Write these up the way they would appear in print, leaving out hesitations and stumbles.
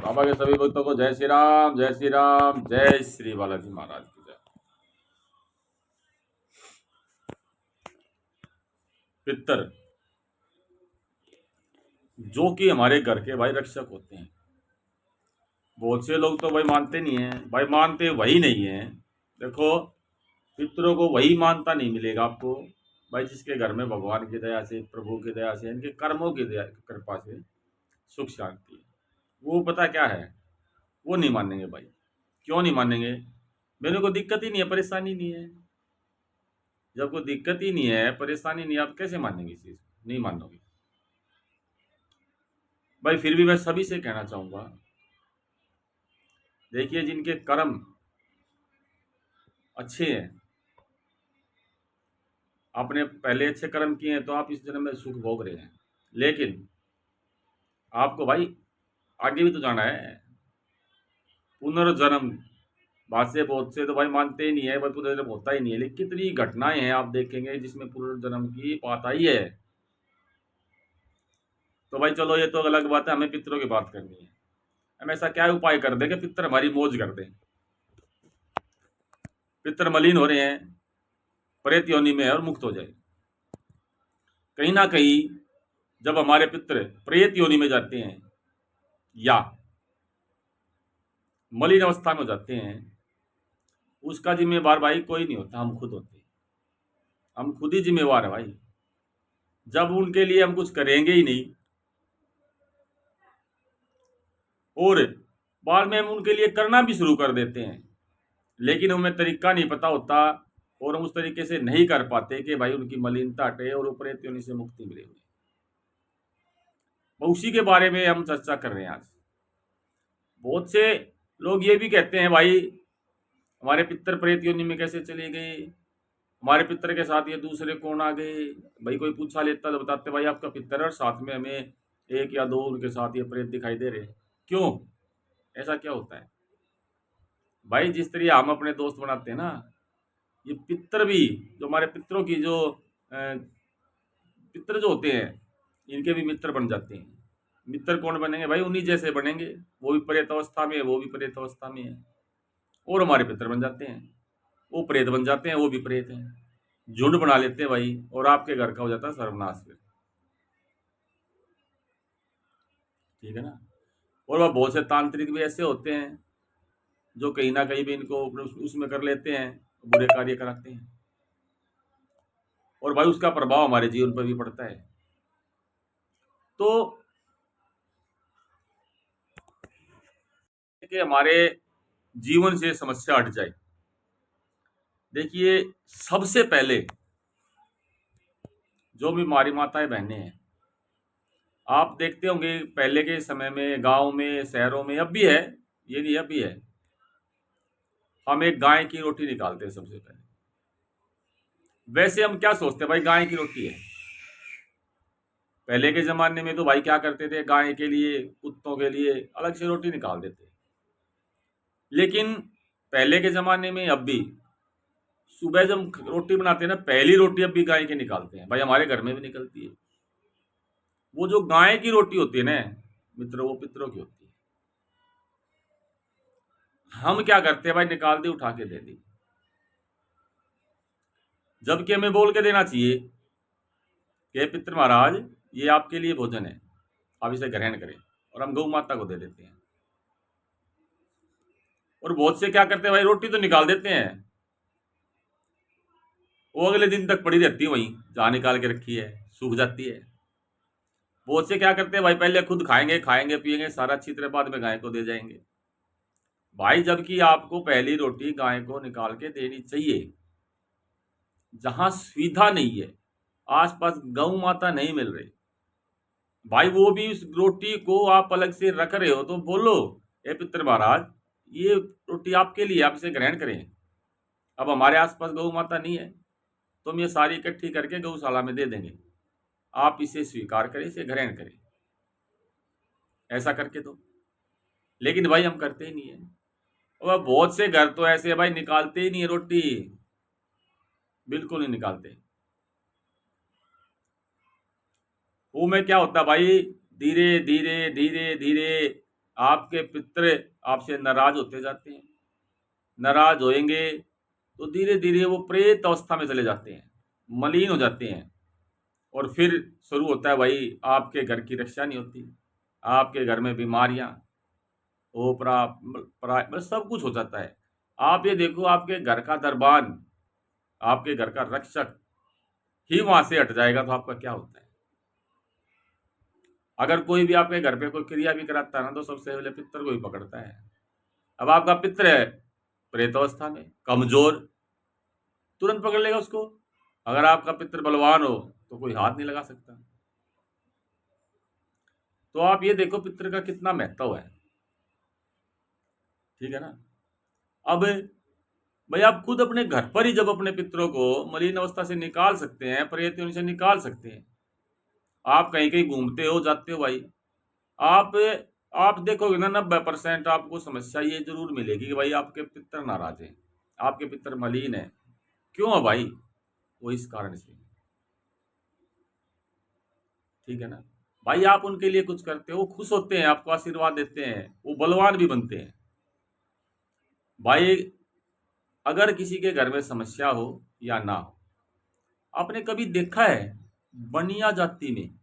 बाबा के सभी भक्तों को जय श्री राम, जय श्री राम, जय श्री बालाजी महाराज की जय। पितर जो कि हमारे घर के भाई रक्षक होते हैं। बहुत से लोग तो भाई मानते नहीं है, भाई मानते वही नहीं है। देखो, पितरों को वही मानता नहीं मिलेगा आपको भाई जिसके घर में भगवान की दया से, प्रभु की दया से, इनके कर्मों की दया कृपा से सुख शांति है। वो पता क्या है, वो नहीं मानेंगे भाई। क्यों नहीं मानेंगे? मेरे को दिक्कत ही नहीं है, परेशानी नहीं है। जब कोई दिक्कत ही नहीं है, परेशानी नहीं है, आप कैसे मानेंगे इस चीज? नहीं मानोगे भाई। फिर भी मैं सभी से कहना चाहूंगा, देखिए जिनके कर्म अच्छे हैं, आपने पहले अच्छे कर्म किए हैं तो आप इस जन्म में सुख भोग रहे हैं। लेकिन आपको भाई आगे भी तो जाना है। पुनर्जन्म, बात से बहुत से तो भाई मानते ही नहीं है, भाई पुनर्जन्म होता ही नहीं है। लेकिन कितनी घटनाएं हैं आप देखेंगे जिसमें पुनर्जन्म की बात आई है। तो भाई चलो, ये तो अलग बात है, हमें पितरों की बात करनी है। हम ऐसा क्या उपाय कर दें कि पितर हमारी मौज कर दें। पितर मलिन हो रहे हैं, प्रेत योनि में है और मुक्त हो जाए। कहीं ना कहीं जब हमारे पितर प्रेत योनि में जाते हैं या मलिन अवस्था में हो जाते हैं, उसका जिम्मेवार भाई कोई नहीं होता, हम खुद होते हैं। हम खुद ही जिम्मेवार है भाई। जब उनके लिए हम कुछ करेंगे ही नहीं और बाद में हम उनके लिए करना भी शुरू कर देते हैं, लेकिन हमें तरीका नहीं पता होता और हम उस तरीके से नहीं कर पाते कि भाई उनकी मलिनता हटे और वो प्रेत योनि से मुक्ति मिले हुए। उसी के बारे में हम चर्चा कर रहे हैं आज। बहुत से लोग ये भी कहते हैं भाई हमारे पितर प्रेत योनि में कैसे चले गए, हमारे पितर के साथ ये दूसरे कौन आ गए। भाई कोई पूछा लेता तो बताते भाई आपका पितर और साथ में हमें एक या दो उनके साथ ये प्रेत दिखाई दे रहे। क्यों ऐसा क्या होता है भाई? जिस तरह हम अपने दोस्त बनाते हैं ना, ये पितर भी, जो हमारे पितरों की जो पितर जो होते हैं, इनके भी मित्र बन जाते हैं। मित्र कौन बनेंगे भाई? उन्हीं जैसे बनेंगे। वो भी प्रेत अवस्था में है, वो भी प्रेत अवस्था में है, और हमारे पितर बन जाते हैं। वो प्रेत बन जाते हैं, वो भी प्रेत हैं। झुंड बना लेते हैं भाई, और आपके घर का हो जाता है सर्वनाश फिर। ठीक है ना? और वह बहुत से तांत्रिक भी ऐसे होते हैं जो कहीं ना कहीं भी इनको उसमें कर लेते हैं, बुरे कार्य कराते हैं, और भाई उसका प्रभाव हमारे जीवन पर भी पड़ता है। तो कि हमारे जीवन से समस्या हट जाए, देखिए सबसे पहले जो भी हमारी माताएं बहनें हैं, आप देखते होंगे पहले के समय में गांव में शहरों में, अब भी है, ये नहीं अब भी है, हम एक गाय की रोटी निकालते हैं सबसे पहले। वैसे हम क्या सोचते हैं भाई, गाय की रोटी है। पहले के जमाने में तो भाई क्या करते थे, गाय के लिए कुत्तों के लिए अलग से रोटी निकाल देते। लेकिन पहले के जमाने में अब भी सुबह जब रोटी बनाते हैं ना, पहली रोटी अब भी गाय की निकालते हैं भाई, हमारे घर में भी निकलती है। वो जो गाय की रोटी होती है ना मित्रों, वो पितरों की होती है। हम क्या करते हैं भाई, निकाल दी, उठा के दे दी, जबकि हमें बोल के देना चाहिए कि पितर महाराज ये आपके लिए भोजन है, आप इसे ग्रहण करें, और हम गौ माता को दे देते हैं। और बहुत से क्या करते हैं भाई, रोटी तो निकाल देते हैं, वो अगले दिन तक पड़ी रहती है वहीं जहां निकाल के रखी है, सूख जाती है। बहुत से क्या करते हैं भाई, पहले खुद खाएंगे, खाएंगे पिएंगे सारा अच्छी तरह, बाद में गाय को दे जाएंगे। भाई जबकि आपको पहली रोटी गाय को निकाल के देनी चाहिए। जहां सुविधा नहीं है, आसपास गौ माता नहीं मिल रही, भाई वो भी उस रोटी को आप अलग से रख रहे हो तो बोलो, ए पितर महाराज ये रोटी आपके लिए, आप इसे ग्रहण करें। अब हमारे आसपास गौ माता नहीं है तो हम ये सारी इकट्ठी करके गौशाला में दे देंगे, आप इसे स्वीकार करें, इसे ग्रहण करें, ऐसा करके दो। लेकिन भाई हम करते ही नहीं है। और बहुत से घर तो ऐसे है भाई, निकालते ही नहीं है रोटी, बिल्कुल नहीं निकालते। वो में क्या होता है भाई, धीरे धीरे धीरे धीरे आपके पितर आपसे नाराज होते जाते हैं, नाराज होएंगे तो धीरे धीरे वो प्रेत अवस्था में चले जाते हैं, मलिन हो जाते हैं। और फिर शुरू होता है भाई, आपके घर की रक्षा नहीं होती, आपके घर में बीमारियां, ओपरा मतलब सब कुछ हो जाता है। आप ये देखो, आपके घर का दरबान, आपके घर का रक्षक ही वहां से हट जाएगा तो आपका क्या होता है। अगर कोई भी आपके घर पे कोई क्रिया भी कराता है ना, तो सबसे पहले पितर को ही पकड़ता है। अब आपका पितर है प्रेतावस्था में, कमजोर, तुरंत पकड़ लेगा उसको। अगर आपका पितर बलवान हो तो कोई हाथ नहीं लगा सकता। तो आप ये देखो पितर का कितना महत्व है, ठीक है ना। अब भाई आप खुद अपने घर पर ही जब अपने पितरों को मलिन अवस्था से निकाल सकते हैं, प्रेत योनि से निकाल सकते हैं, आप कहीं कहीं घूमते हो जाते हो भाई, आप आप देखोगे ना 90% आपको समस्या ये जरूर मिलेगी कि भाई आपके पितर नाराज हैं, आपके पितर मलिन है। क्यों है भाई? वो इस कारण से, ठीक है ना। भाई आप उनके लिए कुछ करते हो, वो खुश होते हैं, आपको आशीर्वाद देते हैं, वो बलवान भी बनते हैं। भाई अगर किसी के घर में समस्या हो या ना हो, आपने कभी देखा है बनिया जाति में,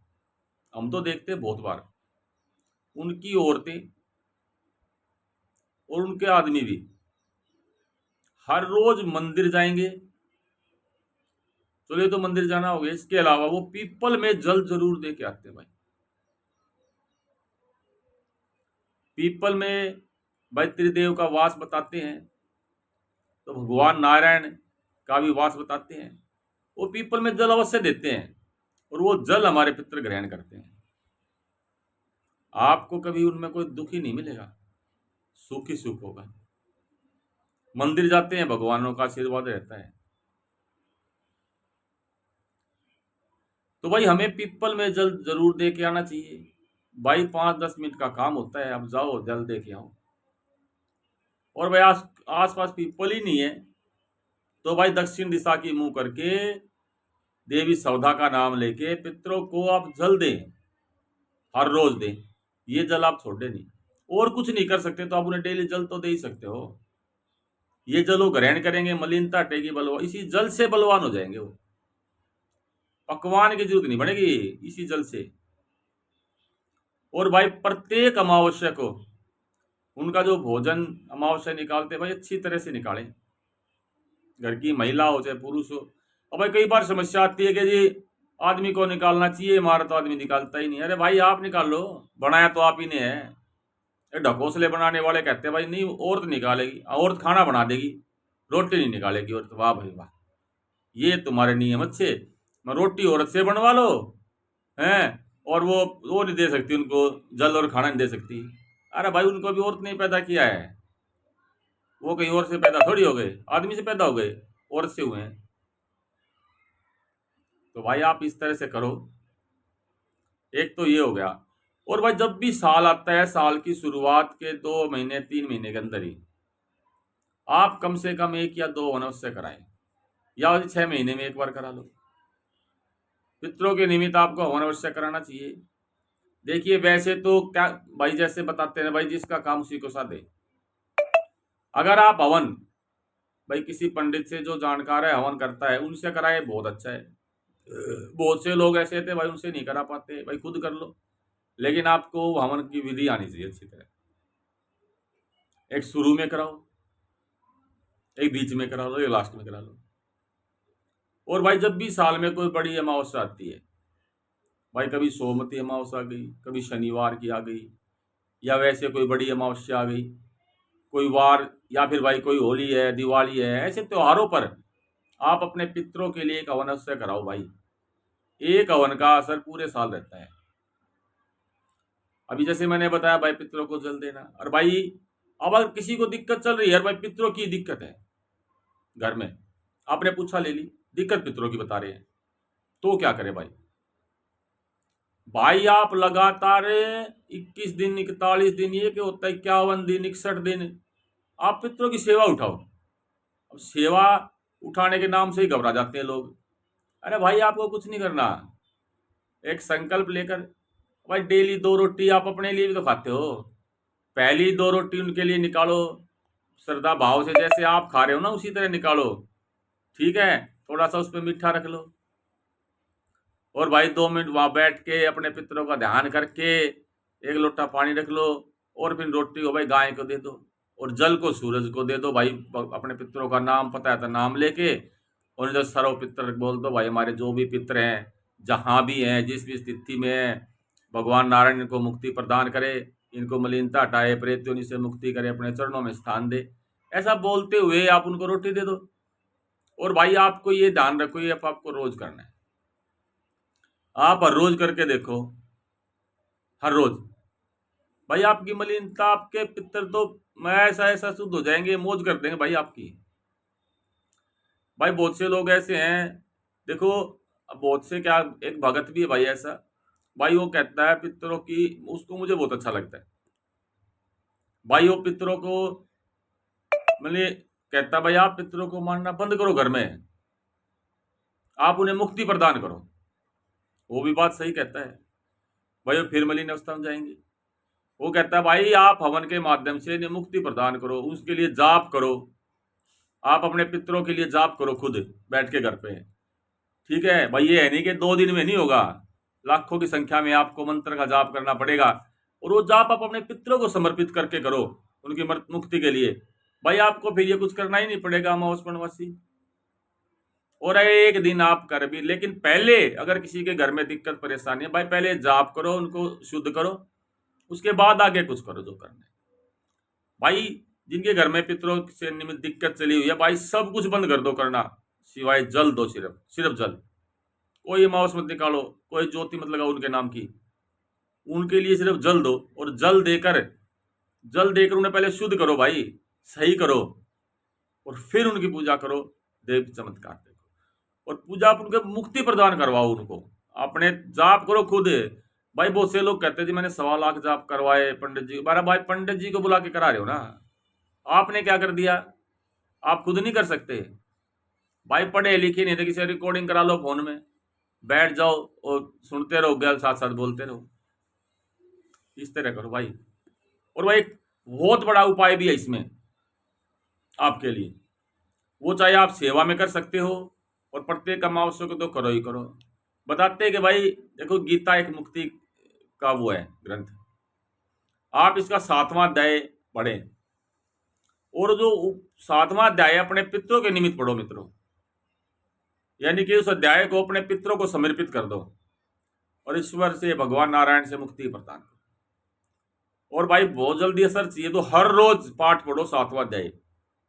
हम तो देखते हैं बहुत बार, उनकी औरतें और उनके आदमी भी हर रोज मंदिर जाएंगे। चलिए तो मंदिर जाना हो गया, इसके अलावा वो पीपल में जल जरूर दे के आते हैं भाई। पीपल में भाई त्रिदेव का वास बताते हैं, तो भगवान नारायण का भी वास बताते हैं। वो पीपल में जल अवश्य देते हैं और वो जल हमारे पितृ ग्रहण करते हैं। आपको कभी उनमें कोई दुख ही नहीं मिलेगा, सुख ही सुख होगा। मंदिर जाते हैं, भगवानों का आशीर्वाद रहता है। तो भाई हमें पीपल में जल जरूर दे के आना चाहिए भाई। 5-10 मिनट का काम होता है, आप जाओ जल दे के आओ। और भाई आस पास पीपल ही नहीं है तो भाई दक्षिण दिशा की मुंह करके देवी सौदा का नाम लेके पितरों को आप जल दें, हर रोज दें। ये जल आप छोड़े नहीं, और कुछ नहीं कर सकते तो आप उन्हें डेली जल तो दे ही सकते हो। ये जल वो ग्रहण करेंगे, मलिनता हटेगी, बलवान, इसी जल से बलवान हो जाएंगे वो। पकवान की जरूरत नहीं पड़ेगी, इसी जल से। और भाई प्रत्येक अमावस्या को उनका जो भोजन अमावस्या निकालते भाई अच्छी तरह से निकालें, घर की महिला हो चाहे पुरुष हो। और भाई कई बार समस्या आती है कि जी आदमी को निकालना चाहिए, हमारा तो आदमी निकालता ही नहीं। अरे भाई आप निकाल लो, बनाया तो आप ही ने है। ढकोसले बनाने वाले कहते हैं भाई नहीं औरत निकालेगी, औरत खाना बना देगी, रोटी नहीं निकालेगी औरत। वाह भाई वाह, ये तुम्हारे नियम अच्छे। मैं रोटी औरत से बनवा लो हैं, और वो नहीं दे सकती उनको जल और खाना नहीं दे सकती। अरे भाई उनको भी औरत नहीं पैदा किया है, वो कहीं और से पैदा थोड़ी हो गए, आदमी से पैदा हो गए, औरत से हुए हैं। तो भाई आप इस तरह से करो। एक तो ये हो गया। और भाई जब भी साल आता है, साल की शुरुआत के 2 महीने 3 महीने के अंदर ही आप कम से कम 1 या 2 अवश्य कराएं, या 6 महीने में एक बार करा लो। पितरों के निमित्त आपको हवन अवश्य कराना चाहिए। देखिए वैसे तो क्या भाई, जैसे बताते हैं भाई जिसका काम उसी को साधे। अगर आप हवन भाई किसी पंडित से जो जानकार है, हवन करता है, उनसे कराए, बहुत अच्छा है। बहुत से लोग ऐसे थे भाई उनसे नहीं करा पाते, भाई खुद कर लो। लेकिन आपको हवन की विधि आनी चाहिए अच्छी तरह। एक शुरू में कराओ, एक बीच में करा लो, एक लास्ट में करा लो। और भाई जब भी साल में कोई बड़ी अमावस्या आती है भाई, कभी सोमवती अमावस्या आ गई, कभी शनिवार की आ गई, या वैसे कोई बड़ी अमावस्या आ गई, कोई वार, या फिर भाई कोई होली है, दिवाली है, ऐसे त्योहारों पर आप अपने पितरों के लिए एक हवन अवश्य कराओ भाई। एक हवन का असर पूरे साल रहता है। अभी जैसे मैंने बताया भाई पितरों को जल देना। और भाई अब अगर किसी को दिक्कत चल रही है, भाई पितरों की दिक्कत है घर में, आपने पूछा ले ली, दिक्कत पितरों की बता रहे हैं, तो क्या करे भाई? भाई आप लगातार 21 दिन, 41 दिन, ये क्या होता है, 51 दिन, 61 दिन आप पितरों की सेवा उठाओ। अब सेवा उठाने के नाम से ही घबरा जाते हैं लोग। अरे भाई आपको कुछ नहीं करना, एक संकल्प लेकर भाई डेली 2 रोटी आप अपने लिए भी तो खाते हो, पहली 2 रोटी उनके लिए निकालो श्रद्धा भाव से, जैसे आप खा रहे हो ना उसी तरह निकालो, ठीक है। थोड़ा सा उस पर मीठा रख लो, और भाई 2 मिनट वहां बैठ के अपने पितरों का ध्यान करके 1 लोटा पानी रख लो, और फिर रोटी को भाई गाय को दे दो, और जल को सूरज को दे दो भाई। अपने पितरों का नाम पता है तो नाम लेके, और जो सर्व पितर बोल दो भाई, हमारे जो भी पितर हैं जहाँ भी हैं जिस भी स्थिति में है, भगवान नारायण इनको मुक्ति प्रदान करे, इनको मलिनता हटाए, प्रेत योनि से मुक्ति करे, अपने चरणों में स्थान दे। ऐसा बोलते हुए आप उनको रोटी दे दो। और भाई आपको ये ध्यान रखो, ये आपको रोज करना है। आप हर रोज करके देखो, हर रोज भाई आपकी मलिनता, आपके पितर तो मैं ऐसा ऐसा शुद्ध हो जाएंगे, मौज कर देंगे भाई आपकी। भाई बहुत से लोग ऐसे हैं, देखो अब बहुत से क्या, एक भगत भी है भाई ऐसा, भाई वो कहता है पितरों की, उसको मुझे बहुत अच्छा लगता है भाई। वो पितरों को मतलब कहता है भाई आप पितरों को मानना बंद करो, घर में आप उन्हें मुक्ति प्रदान करो। वो भी बात सही कहता है भाई, वो फिर मलिन अवस्था में जाएंगे। वो कहता है भाई आप हवन के माध्यम से इन्हें मुक्ति प्रदान करो, उसके लिए जाप करो, आप अपने पितरों के लिए जाप करो खुद बैठ के घर पे, ठीक है भाई। ये है नहीं कि 2 दिन में नहीं होगा, लाखों की संख्या में आपको मंत्र का जाप करना पड़ेगा, और वो जाप आप अपने पितरों को समर्पित करके करो उनकी मुक्ति के लिए। भाई आपको फिर ये कुछ करना ही नहीं पड़ेगा अमावस पूर्णमासी। और एक दिन आप कर भी, लेकिन पहले अगर किसी के घर में दिक्कत परेशानी है भाई, पहले जाप करो, उनको शुद्ध करो, उसके बाद आगे कुछ करो जो करना है। भाई जिनके घर में पितरों से निमित्त दिक्कत चली हुई है भाई, सब कुछ बंद कर दो करना, सिवाय जल दो, सिर्फ सिर्फ जल। कोई अमावस मत निकालो, कोई ज्योति मत लगाओ उनके नाम की, उनके लिए सिर्फ जल दो, और जल देकर उन्हें पहले शुद्ध करो भाई, सही करो, और फिर उनकी पूजा करो, देव चमत्कार देखो। और पूजा आप उनके मुक्ति प्रदान करवाओ उनको, अपने जाप करो खुद। भाई बहुत से लोग कहते हैं जी मैंने 1.25 लाख जाप करवाए पंडित जी, बारह भाई पंडित जी को बुला के करा रहे हो ना, आपने क्या कर दिया, आप खुद नहीं कर सकते भाई। पढ़े लिखे नहीं थे, किसी रिकॉर्डिंग करा लो फोन में, बैठ जाओ और सुनते रहो, गल साथ साथ बोलते रहो, इस तरह करो भाई। और भाई एक बहुत बड़ा उपाय भी है इसमें आपके लिए, वो चाहे आप सेवा में कर सकते हो, और प्रत्येक अमावस्या को तो करो ही करो। बताते हैं कि भाई देखो गीता एक मुक्ति का वो है ग्रंथ, आप इसका 7वां अध्याय पढ़ें, और जो 7वां अध्याय अपने पितरों के निमित्त पढ़ो मित्रों, यानी कि उस अध्याय को अपने पितरों को समर्पित कर दो, और ईश्वर से भगवान नारायण से मुक्ति प्रदान करो। और भाई बहुत जल्दी असर चाहिए तो हर रोज पाठ पढ़ो 7वां अध्याय,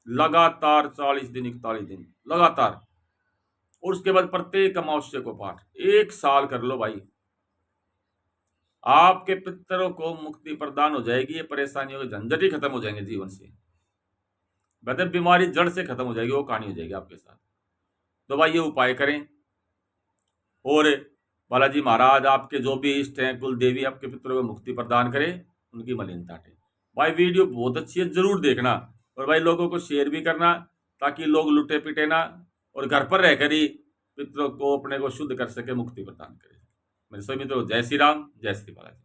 लगातार 40 दिन 41 दिन लगातार, और उसके बाद प्रत्येक अमावस्या को पाठ 1 साल कर लो भाई, आपके पितरों को मुक्ति प्रदान हो जाएगी, ये परेशानियों के झंझट ही खत्म हो जाएंगे जीवन से, बदब बीमारी जड़ से खत्म हो जाएगी, वो कहानी हो जाएगी आपके साथ। तो भाई ये उपाय करें, और बालाजी महाराज आपके जो भी इष्ट हैं, कुल देवी आपके पितरों को मुक्ति प्रदान करें, उनकी मलिनता हटे। भाई वीडियो बहुत अच्छी है, जरूर देखना, और भाई लोगों को शेयर भी करना, ताकि लोग लुटे पिटे ना, और घर पर रहकर ही पितरों को अपने को शुद्ध कर सके, मुक्ति प्रदान करे। मेरे सभी मित्रों जय श्री राम, जय श्री बालाजी।